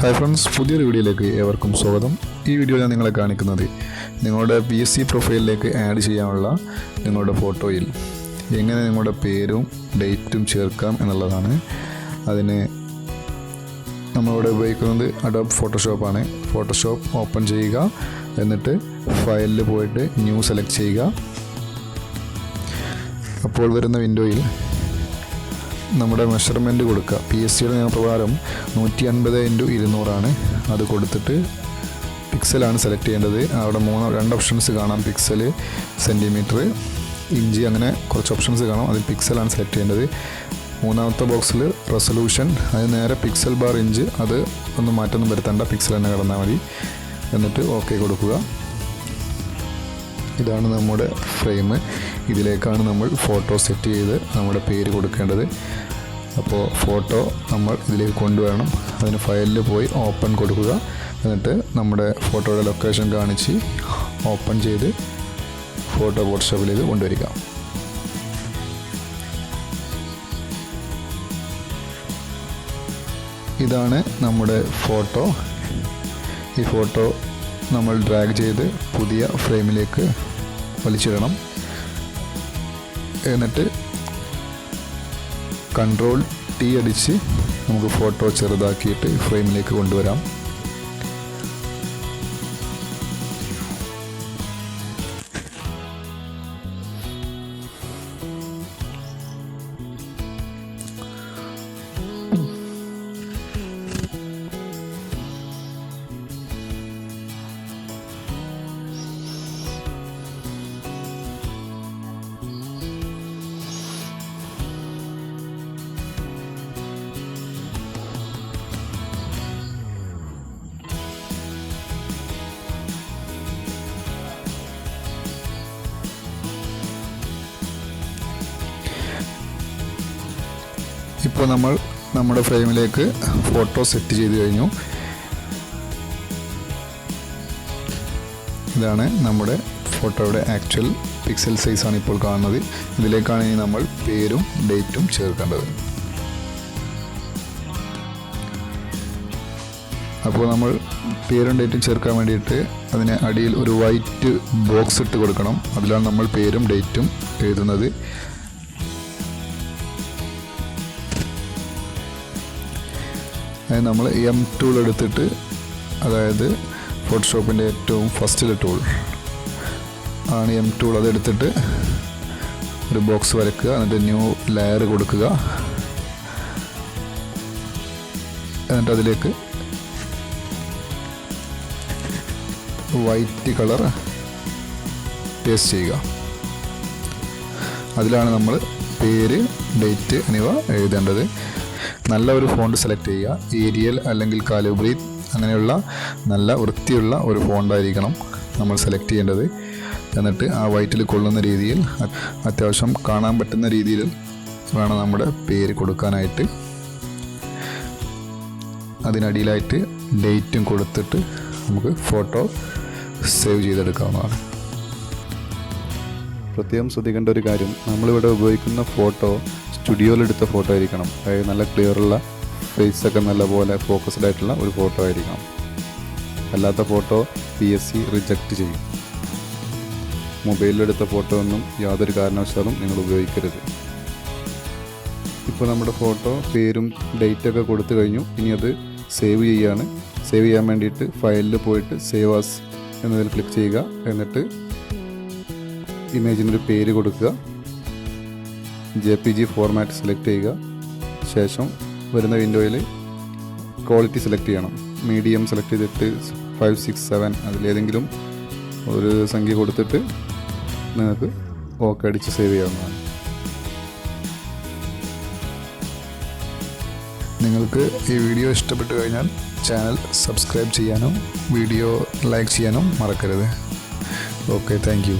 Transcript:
Hi friends, പുതിയൊരു വീഡിയോയിലേക്ക് ഏവർക്കും സ്വാഗതം. ഈ വീഡിയോ ഞാൻ നിങ്ങളെ കാണിക്കുന്നത് നിങ്ങളുടെ PSC പ്രൊഫൈലിലേക്ക് ആഡ് ചെയ്യാനുള്ള നിങ്ങളുടെ ഫോട്ടോയിൽ എങ്ങനെ നിങ്ങളുടെ പേരും ഡേറ്റും ചേർക്കാം എന്നുള്ളതാണ്. അതിന് നമ്മളിവിടെ ഉപയോഗിക്കുന്നത് അഡോബ് ഫോട്ടോഷോപ്പാണ്. ഫോട്ടോഷോപ്പ് ഓപ്പൺ ചെയ്യുക, എന്നിട്ട് ഫയലിൽ പോയിട്ട് ന്യൂ സെലക്ട് ചെയ്യുക. അപ്പോൾ വരുന്ന വിൻഡോയിൽ നമ്മുടെ മെഷർമെൻറ്റ് കൊടുക്കുക. PSCയുടെ നിയമപ്രകാരം 150x200 അത് കൊടുത്തിട്ട് പിക്സലാണ് സെലക്ട് ചെയ്യേണ്ടത്. അവിടെ രണ്ട് ഓപ്ഷൻസ് കാണാം, പിക്സൽ, സെൻറ്റിമീറ്റർ, ഇഞ്ച്, അങ്ങനെ കുറച്ച് ഓപ്ഷൻസ് കാണാം. അതിൽ പിക്സലാണ് സെലക്ട് ചെയ്യേണ്ടത്. മൂന്നാമത്തെ ബോക്സിൽ റെസൊല്യൂഷൻ, അത് നേരെ പിക്സൽ ബാർ ഇഞ്ച്, അത് ഒന്നും മാറ്റൊന്നും വരുത്തേണ്ട, പിക്സൽ തന്നെ കിടന്നാൽ മതി. എന്നിട്ട് ഓക്കെ കൊടുക്കുക. ഇതാണ് നമ്മുടെ ഫ്രെയിം. ഇതിലേക്കാണ് നമ്മൾ ഫോട്ടോ സെറ്റ് ചെയ്ത് നമ്മുടെ പേര് കൊടുക്കേണ്ടത്. അപ്പോൾ ഫോട്ടോ നമ്മൾ ഇതിലേക്ക് കൊണ്ടുവരണം. അതിന് ഫയലിൽ പോയി ഓപ്പൺ കൊടുക്കുക. എന്നിട്ട് നമ്മുടെ ഫോട്ടോയുടെ ലൊക്കേഷൻ കാണിച്ച് ഓപ്പൺ ചെയ്ത് ഫോട്ടോ ഫോട്ടോഷോപ്പിലേക്ക് കൊണ്ടുവരിക. ഇതാണ് നമ്മുടെ ഫോട്ടോ. ഈ ഫോട്ടോ നമ്മൾ ഡ്രാഗ് ചെയ്ത് പുതിയ ഫ്രെയിമിലേക്ക് വലിച്ചിടണം. എന്നിട്ട് Ctrl+T അടിച്ച് നമുക്ക് ഫോട്ടോ ചെറുതാക്കിയിട്ട് ഫ്രെയിമിലേക്ക് കൊണ്ടുവരാം. ഇപ്പോൾ നമ്മൾ നമ്മുടെ ഫ്രെയിമിലേക്ക് ഫോട്ടോ സെറ്റ് ചെയ്ത് കഴിഞ്ഞു. ഇതാണ് നമ്മുടെ ഫോട്ടോയുടെ ആക്ച്വൽ പിക്സൽ സൈസാണ് ഇപ്പോൾ കാണുന്നത്. ഇതിലേക്കാണ് ഇനി നമ്മൾ പേരും ഡേറ്റും ചേർക്കേണ്ടത്. അപ്പോൾ നമ്മൾ പേരും ഡേറ്റും ചേർക്കാൻ വേണ്ടിയിട്ട് അതിന് അടിയിൽ ഒരു വൈറ്റ് ബോക്സ് ഇട്ട് കൊടുക്കണം. അതിലാണ് നമ്മൾ പേരും ഡേറ്റും എഴുതുന്നത്. നമ്മൾ M ടൂൾ എടുത്തിട്ട്, അതായത് ഫോട്ടോഷോപ്പിൻ്റെ ഏറ്റവും ഫസ്റ്റിലെ ടൂൾ ആണ് M ടൂൾ, അതെടുത്തിട്ട് ഒരു ബോക്സ് വരയ്ക്കുക. എന്നിട്ട് ന്യൂ ലെയർ കൊടുക്കുക. എന്നിട്ട് അതിലേക്ക് വൈറ്റ് കളർ പേസ്റ്റ് ചെയ്യുക. അതിലാണ് നമ്മൾ പേര്, ഡേറ്റ് എന്നിവ എഴുതേണ്ടത്. നല്ല ഒരു ഫോണ്ട് സെലക്ട് ചെയ്യുക. ഏരിയൽ അല്ലെങ്കിൽ കാലിബ്രി, അങ്ങനെയുള്ള നല്ല വൃത്തിയുള്ള ഒരു ഫോണ്ടായിരിക്കണം നമ്മൾ സെലക്ട് ചെയ്യേണ്ടത്. എന്നിട്ട് ആ വൈറ്റിൽ കൊള്ളുന്ന രീതിയിൽ, അത്യാവശ്യം കാണാൻ പറ്റുന്ന രീതിയിൽ വേണം നമ്മുടെ പേര് കൊടുക്കാനായിട്ട്. അതിനടിയിലായിട്ട് ഡേറ്റും കൊടുത്തിട്ട് നമുക്ക് ഫോട്ടോ സേവ് ചെയ്തെടുക്കാവുന്നതാണ്. പ്രത്യേകം ശ്രദ്ധിക്കേണ്ട ഒരു കാര്യം, നമ്മളിവിടെ ഉപയോഗിക്കുന്ന ഫോട്ടോ സ്റ്റുഡിയോയിലെടുത്ത ഫോട്ടോ ആയിരിക്കണം. അതായത് നല്ല ക്ലിയറുള്ള, ഫേസൊക്കെ നല്ലപോലെ ഫോക്കസ്ഡ് ആയിട്ടുള്ള ഒരു ഫോട്ടോ ആയിരിക്കണം. അല്ലാത്ത ഫോട്ടോ PSC റിജക്റ്റ് ചെയ്യും. മൊബൈലിലെടുത്ത ഫോട്ടോ ഒന്നും യാതൊരു കാരണവശാലും നിങ്ങൾ ഉപയോഗിക്കരുത്. ഇപ്പോൾ നമ്മുടെ ഫോട്ടോ പേരും ഡേറ്റൊക്കെ കൊടുത്തു കഴിഞ്ഞു. ഇനി അത് സേവ് ചെയ്യാണ്. സേവ് ചെയ്യാൻ വേണ്ടിയിട്ട് ഫയലിൽ പോയിട്ട് സേവ് ആസ് എന്നതിൽ ക്ലിക്ക് ചെയ്യുക. എന്നിട്ട് ഇമേജിനൊരു പേര് കൊടുക്കുക. JPG ഫോർമാറ്റ് സെലക്ട് ചെയ്യുക. ശേഷം വരുന്ന വിൻഡോയിൽ ക്വാളിറ്റി സെലക്ട് ചെയ്യണം. മീഡിയം സെലക്ട് ചെയ്തിട്ട് 5, 6, 7 അതിലേതെങ്കിലും ഒരു സംഖ്യ കൊടുത്തിട്ട് നിങ്ങൾക്ക് ഓക്കെ അടിച്ച് സേവ് ചെയ്യാവുന്നതാണ്. നിങ്ങൾക്ക് ഈ വീഡിയോ ഇഷ്ടപ്പെട്ടു കഴിഞ്ഞാൽ ചാനൽ സബ്സ്ക്രൈബ് ചെയ്യാനും വീഡിയോ ലൈക്ക് ചെയ്യാനും മറക്കരുത്. Okay, thank you.